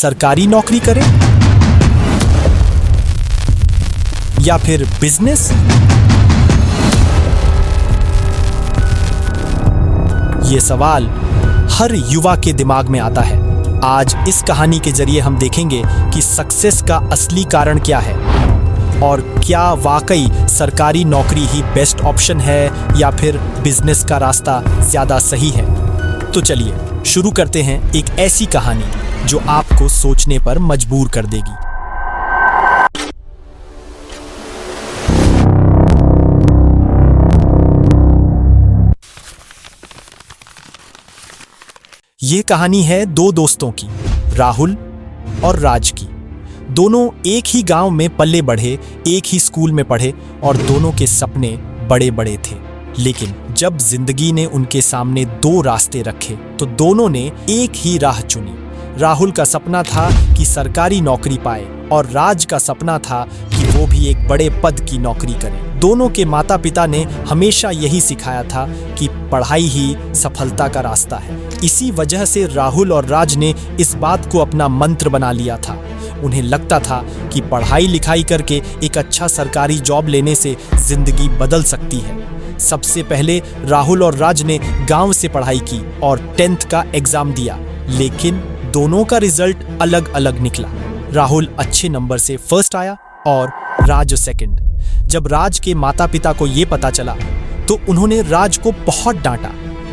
सरकारी नौकरी करें या फिर बिजनेस? ये सवाल हर युवा के दिमाग में आता है। आज इस कहानी के जरिए हम देखेंगे कि सक्सेस का असली कारण क्या है और क्या वाकई सरकारी नौकरी ही बेस्ट ऑप्शन है या फिर बिजनेस का रास्ता ज्यादा सही है। तो चलिए शुरू करते हैं एक ऐसी कहानी जो आपको सोचने पर मजबूर कर देगी। ये कहानी है दो दोस्तों की, राहुल और राज की। दोनों एक ही गांव में पले बढ़े, एक ही स्कूल में पढ़े और दोनों के सपने बड़े बड़े थे। लेकिन जब जिंदगी ने उनके सामने दो रास्ते रखे तो दोनों ने एक ही राह चुनी। राहुल का सपना था कि सरकारी नौकरी पाए और राज का सपना था कि वो भी एक बड़े पद की नौकरी करे। दोनों के माता पिता ने हमेशा यही सिखाया था कि पढ़ाई ही सफलता का रास्ता है। इसी वजह से राहुल और राज ने इस बात को अपना मंत्र बना लिया था। उन्हें लगता था कि पढ़ाई लिखाई करके एक अच्छा सरकारी जॉब लेने से जिंदगी बदल सकती है। सबसे पहले राहुल और राज ने गांव से पढ़ाई की और 10th का एग्जाम दिया, लेकिन दोनों का रिजल्ट अलग अलग निकला। राहुल अच्छे नंबर से फर्स्ट आया और राज सेकंड। जब राज के माता पिता को ये पता चला तो उन्होंने राज को बहुत डांटा।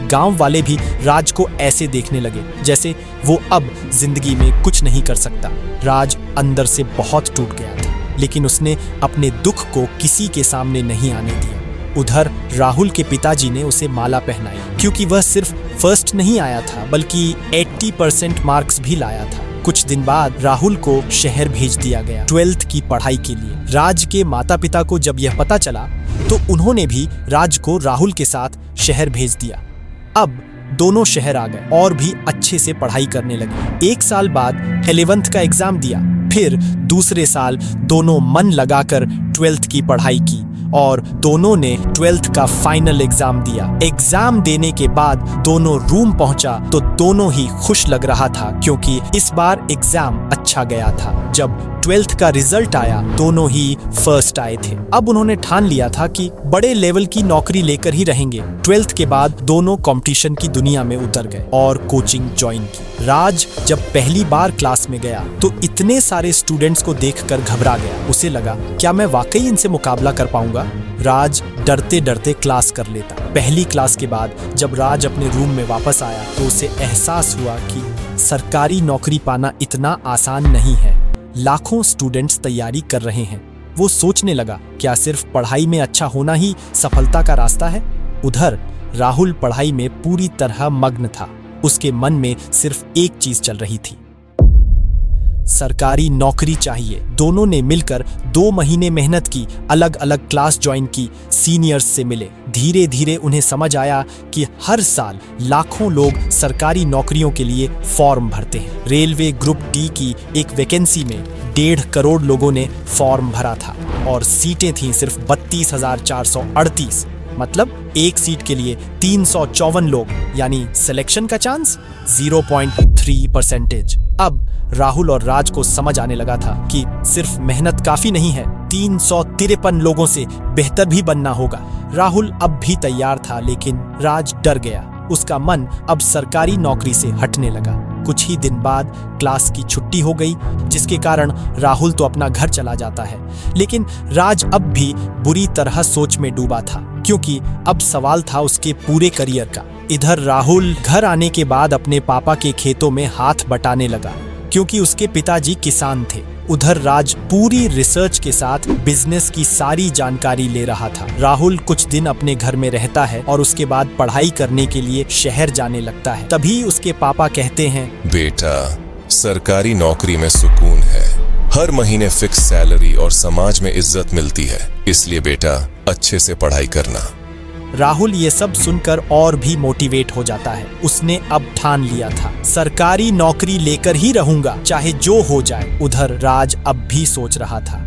गांव वाले भी राज को ऐसे देखने लगे जैसे वो अब जिंदगी में कुछ नहीं कर सकता। राज अंदर से बहुत टूट गया था, लेकिन उसने अपने दुख को किसी के सामने नहीं आने दिया। उधर राहुल के पिताजी ने उसे माला पहनाई, क्योंकि वह सिर्फ फर्स्ट नहीं आया था बल्कि 80% मार्क्स भी लाया था। कुछ दिन बाद राहुल को शहर भेज दिया गया 12th की पढ़ाई के लिए। राज के माता पिता को जब यह पता चला तो उन्होंने भी राज को राहुल के साथ शहर भेज दिया। अब दोनों शहर आ गए और भी अच्छे से पढ़ाई करने लगे। 1 साल बाद 11th का एग्जाम दिया, फिर दूसरे साल दोनों मन लगाकर 12th की पढ़ाई की और दोनों ने 12th का फाइनल एग्जाम दिया। एग्जाम देने के बाद दोनों रूम पहुंचा तो दोनों ही खुश लग रहा था, क्योंकि इस बार एग्जाम अच्छा गया था। जब 12th का रिजल्ट आया दोनों ही फर्स्ट आए थे। अब उन्होंने ठान लिया था कि बड़े लेवल की नौकरी लेकर ही रहेंगे। 12th के बाद दोनों कंपटीशन की दुनिया में उतर गए और कोचिंग ज्वाइन की। राज जब पहली बार क्लास में गया तो इतने सारे स्टूडेंट्स को देखकर घबरा गया। उसे लगा, क्या मैं वाकई इनसे मुकाबला कर पाऊंगा? राज डरते डरते क्लास कर लेता। पहली क्लास के बाद जब राज अपने रूम में वापस आया तो उसे एहसास हुआ कि सरकारी नौकरी पाना इतना आसान नहीं है। लाखों स्टूडेंट्स तैयारी कर रहे हैं। वो सोचने लगा, क्या सिर्फ पढ़ाई में अच्छा होना ही सफलता का रास्ता है? उधर राहुल पढ़ाई में पूरी तरह मग्न था। उसके मन में सिर्फ एक चीज चल रही थी, सरकारी नौकरी चाहिए। दोनों ने मिलकर 2 महीने मेहनत की, अलग अलग क्लास ज्वाइन की, सीनियर्स से मिले। धीरे धीरे उन्हें समझ आया कि हर साल लाखों लोग सरकारी नौकरियों के लिए फॉर्म भरते हैं। रेलवे ग्रुप डी की एक वैकेंसी में 1.5 करोड़ लोगों ने फॉर्म भरा था और सीटें थीं सिर्फ 32,438। मतलब एक सीट के लिए 354 लोग, यानी सिलेक्शन का चांस 0.3%। अब राहुल और राज को समझ आने लगा था कि सिर्फ मेहनत काफी नहीं है, 353 लोगों से बेहतर भी बनना होगा। राहुल अब भी तैयार था, लेकिन राज डर गया। उसका मन अब सरकारी नौकरी से हटने लगा। कुछ ही दिन बाद क्लास की छुट्टी हो गई, जिसके कारण राहुल तो अपना घर चला जाता है, लेकिन राज अब भी बुरी तरह सोच में डूबा था, क्योंकि अब सवाल था उसके पूरे करियर का। इधर राहुल घर आने के बाद अपने पापा के खेतों में हाथ बटाने लगा, क्योंकि उसके पिताजी किसान थे। उधर राज पूरी रिसर्च के साथ बिजनेस की सारी जानकारी ले रहा था। राहुल कुछ दिन अपने घर में रहता है और उसके बाद पढ़ाई करने के लिए शहर जाने लगता है। तभी उसके पापा कहते हैं, बेटा, सरकारी नौकरी में सुकून है, हर महीने फिक्स सैलरी और समाज में इज्जत मिलती है, इसलिए बेटा अच्छे से पढ़ाई करना। राहुल ये सब सुनकर और भी मोटिवेट हो जाता है। उसने अब ठान लिया था, सरकारी नौकरी लेकर ही रहूंगा, चाहे जो हो जाए। उधर राज अब भी सोच रहा था,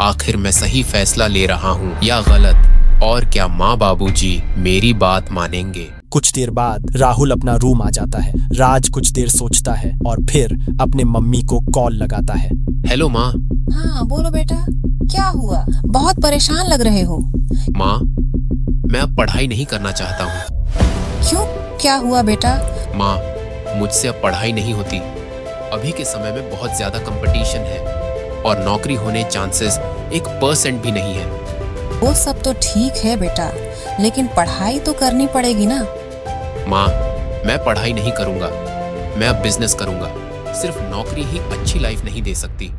आखिर मैं सही फैसला ले रहा हूँ या गलत, और क्या माँ बाबूजी मेरी बात मानेंगे? कुछ देर बाद राहुल अपना रूम आ जाता है। राज कुछ देर सोचता है और फिर अपने मम्मी को कॉल लगाता है। हेलो माँ। हाँ बोलो बेटा, क्या हुआ? बहुत परेशान लग रहे हो। माँ, मैं अब पढ़ाई नहीं करना चाहता हूँ। क्यों, क्या हुआ बेटा? माँ, मुझसे अब पढ़ाई नहीं होती। अभी के समय में बहुत ज्यादा कंपटीशन है और नौकरी होने चांसेस 1% भी नहीं है। वो सब तो ठीक है बेटा, लेकिन पढ़ाई तो करनी पड़ेगी ना। माँ, मैं पढ़ाई नहीं करूँगा, मैं अब बिजनेस करूँगा। सिर्फ नौकरी ही अच्छी लाइफ नहीं दे सकती।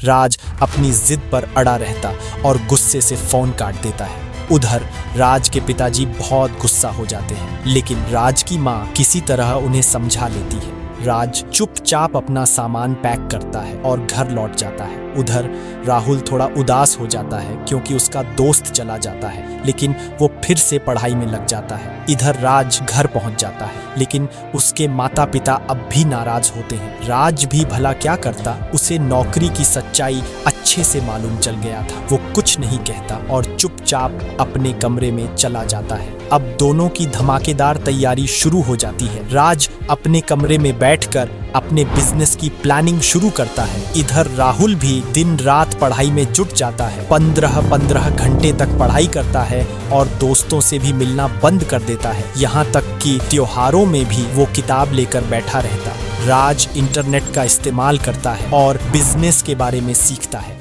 राज अपनी जिद पर अड़ा रहता और गुस्से से फोन काट देता है। उधर राज के पिताजी बहुत गुस्सा हो जाते हैं, लेकिन राज की माँ किसी तरह उन्हें समझा लेती है। राज चुपचाप अपना सामान पैक करता है और घर लौट जाता है। उधर राहुल थोड़ा उदास हो जाता है क्योंकि उसका दोस्त चला जाता है, लेकिन वो फिर से पढ़ाई में लग जाता है। इधर राज घर पहुंच जाता है, लेकिन उसके माता पिता अब भी नाराज होते हैं। राज भी भला क्या करता, उसे नौकरी की सच्चाई अच्छे से मालूम चल गया था। वो कुछ नहीं कहता और चुपचाप अपने कमरे में चला जाता है। अब दोनों की धमाकेदार तैयारी शुरू हो जाती है। राज अपने कमरे में बैठकर अपने बिजनेस की प्लानिंग शुरू करता है। इधर राहुल भी दिन रात पढ़ाई में जुट जाता है। 15 घंटे तक पढ़ाई करता है और दोस्तों से भी मिलना बंद कर देता है। यहाँ तक कि त्योहारों में भी वो किताब लेकर बैठा रहता है। राज इंटरनेट का इस्तेमाल करता है और बिजनेस के बारे में सीखता है।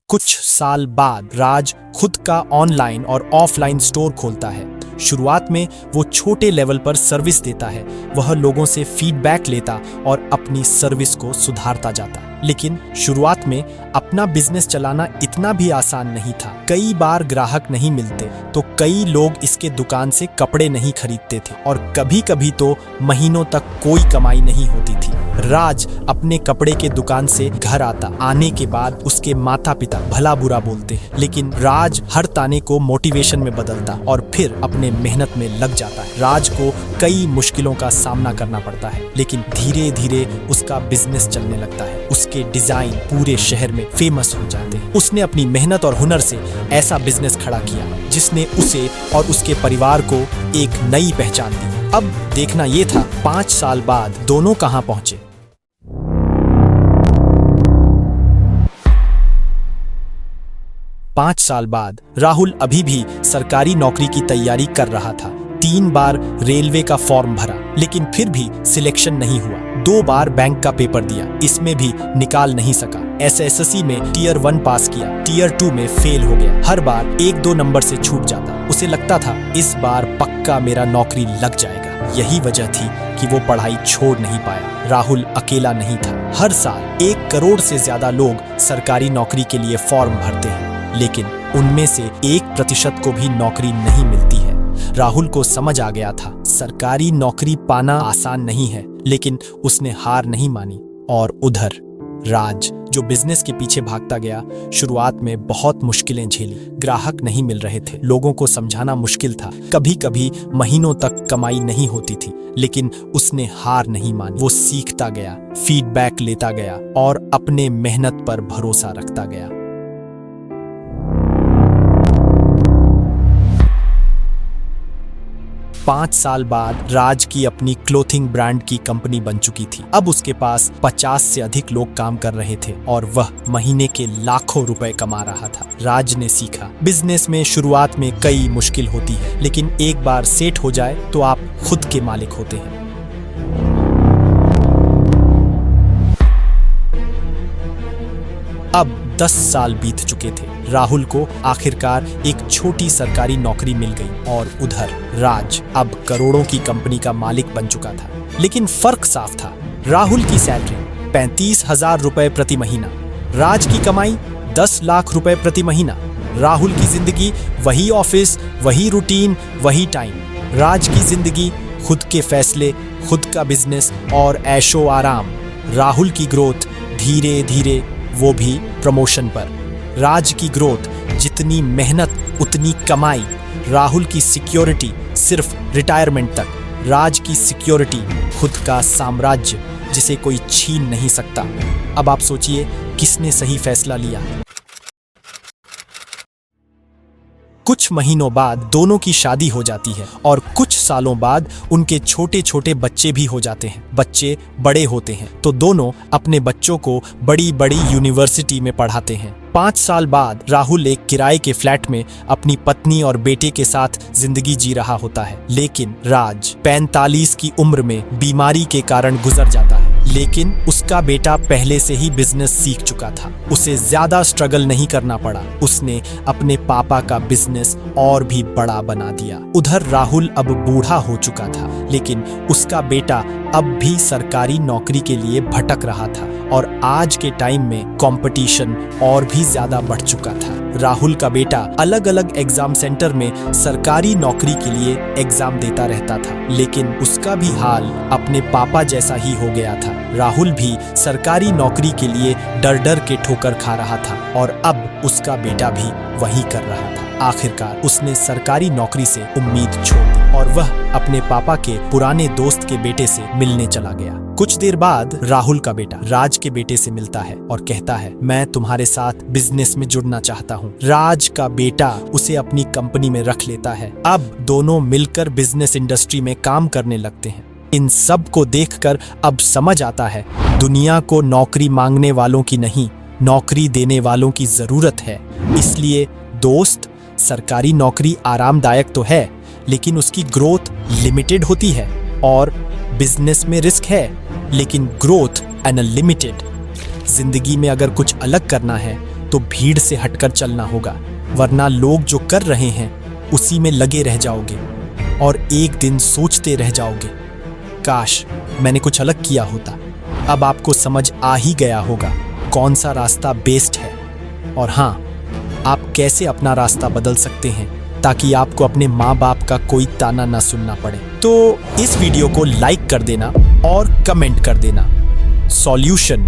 कुछ साल बाद राज खुद का ऑनलाइन और ऑफलाइन स्टोर खोलता है। शुरुआत में वो छोटे लेवल पर सर्विस देता है। वह लोगों से फीडबैक लेता और अपनी सर्विस को सुधारता जाता। लेकिन शुरुआत में अपना बिजनेस चलाना इतना भी आसान नहीं था। कई बार ग्राहक नहीं मिलते तो कई लोग इसके दुकान से कपड़े नहीं खरीदते थे और कभी-कभी तो महीनों तक कोई कमाई नहीं होती थी। राज अपने कपड़े के दुकान से घर आता। आने के बाद उसके माता पिता भला बुरा बोलते हैं, लेकिन राज हर ताने को मोटिवेशन में बदलता और फिर अपने मेहनत में लग जाता है। राज को कई मुश्किलों का सामना करना पड़ता है, लेकिन धीरे धीरे उसका बिजनेस चलने लगता है। उसके डिजाइन पूरे शहर में फेमस हो जाते हैं। उसने अपनी मेहनत और हुनर से ऐसा बिजनेस खड़ा किया जिसने उसे और उसके परिवार को एक नई पहचान दी। अब देखना ये था 5 साल बाद दोनों कहां पहुंचे। पांच साल बाद राहुल अभी भी सरकारी नौकरी की तैयारी कर रहा था। 3 बार रेलवे का फॉर्म भरा, लेकिन फिर भी सिलेक्शन नहीं हुआ। 2 बार बैंक का पेपर दिया, इसमें भी निकाल नहीं सका। एसएससी में टियर 1 पास किया, टियर 2 में फेल हो गया। हर बार 1-2 नंबर से छूट जाता। उसे लगता था इस बार पक्का मेरा नौकरी लग जाएगा। यही वजह थी कि वो पढ़ाई छोड़ नहीं पाया। राहुल अकेला नहीं था। हर साल 1 करोड़ से ज्यादा लोग सरकारी नौकरी के लिए फॉर्म भरते हैं, लेकिन उनमें से 1% को भी नौकरी नहीं मिलती है। राहुल को समझ आ गया था सरकारी नौकरी पाना आसान नहीं है, लेकिन उसने हार नहीं मानी। और उधर राज जो बिजनेस के पीछे भागता गया, शुरुआत में बहुत मुश्किलें झेली। ग्राहक नहीं मिल रहे थे, लोगों को समझाना मुश्किल था, कभी-कभी महीनों तक कमाई नहीं होती थी, लेकिन उसने हार नहीं मानी। वो सीखता गया, फीडबैक लेता गया और अपने मेहनत पर भरोसा रखता गया। 5 साल बाद राज की अपनी क्लोथिंग ब्रांड की कंपनी बन चुकी थी। अब उसके पास 50 से अधिक लोग काम कर रहे थे और वह महीने के लाखों रुपए कमा रहा था। राज ने सीखा, बिजनेस में शुरुआत में कई मुश्किल होती है, लेकिन एक बार सेट हो जाए तो आप खुद के मालिक होते हैं। अब 10 साल बीत चुके थे। राहुल को आखिरकार एक छोटी सरकारी नौकरी मिल गई और उधर राज अब करोड़ों की कंपनी का मालिक बन चुका था। लेकिन फर्क साफ था। राहुल की सैलरी 35,000 रुपए प्रति महीना, राज की कमाई 10 लाख रुपए प्रति महीना। राहुल की जिंदगी वही ऑफिस, वही रूटीन, वही टाइम। राज की जिंदगी खुद के फैसले, खुद का बिजनेस और ऐशो आराम। राहुल की ग्रोथ धीरे धीरे, वो भी प्रमोशन पर। राज की ग्रोथ जितनी मेहनत उतनी कमाई। राहुल की सिक्योरिटी सिर्फ रिटायरमेंट तक। राज की सिक्योरिटी खुद का साम्राज्य जिसे कोई छीन नहीं सकता। अब आप सोचिए किसने सही फैसला लिया। कुछ महीनों बाद दोनों की शादी हो जाती है और कुछ सालों बाद उनके छोटे छोटे बच्चे भी हो जाते हैं। बच्चे बड़े होते हैं तो दोनों अपने बच्चों को बड़ी बड़ी यूनिवर्सिटी में पढ़ाते हैं। 5 साल बाद राहुल एक किराए के फ्लैट में अपनी पत्नी और बेटे के साथ जिंदगी जी रहा होता है, लेकिन राज 45 की उम्र में बीमारी के कारण गुजर जाता है। लेकिन उसका बेटा पहले से ही बिजनेस सीख चुका था, उसे ज्यादा स्ट्रगल नहीं करना पड़ा। उसने अपने पापा का बिजनेस और भी बड़ा बना दिया। उधर राहुल अब बूढ़ा हो चुका था, लेकिन उसका बेटा अब भी सरकारी नौकरी के लिए भटक रहा था और आज के टाइम में कंपटीशन और भी ज्यादा बढ़ चुका था। राहुल का बेटा अलग अलग एग्जाम सेंटर में सरकारी नौकरी के लिए एग्जाम देता रहता था, लेकिन उसका भी हाल अपने पापा जैसा ही हो गया था। राहुल भी सरकारी नौकरी के लिए डर डर के ठोकर खा रहा था और अब उसका बेटा भी वही कर रहा था। आखिरकार उसने सरकारी नौकरी से उम्मीद छोड़ दी और वह अपने पापा के पुराने दोस्त के बेटे से मिलने चला गया। कुछ देर बाद राहुल का बेटा राज के बेटे से मिलता है और कहता है, मैं तुम्हारे साथ बिजनेस में जुड़ना चाहता हूँ। राज का बेटा उसे अपनी कंपनी में रख लेता है। अब दोनों मिलकर बिजनेस इंडस्ट्री में काम करने लगते हैं। इन सब को देखकर अब समझ आता है, दुनिया को नौकरी मांगने वालों की नहीं, नौकरी देने वालों की जरूरत है। इसलिए दोस्त, सरकारी नौकरी आरामदायक तो है, लेकिन उसकी ग्रोथ लिमिटेड होती है और बिजनेस में रिस्क है, लेकिन ग्रोथ अनलिमिटेड। जिंदगी में अगर कुछ अलग करना है तो भीड़ से हटकर चलना होगा, वरना लोग जो कर रहे हैं उसी में लगे रह जाओगे और एक दिन सोचते रह जाओगे, काश मैंने कुछ अलग किया होता। अब आपको समझ आ ही गया होगा कौन सा रास्ता बेस्ट है और हाँ, आप कैसे अपना रास्ता बदल सकते हैं ताकि आपको अपने माँ बाप का कोई ताना ना सुनना पड़े। तो इस वीडियो को लाइक कर देना और कमेंट कर देना। सॉल्यूशन,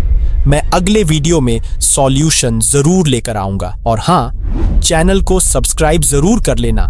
मैं अगले वीडियो में सॉल्यूशन जरूर लेकर आऊंगा और हाँ, चैनल को सब्सक्राइब जरूर कर लेना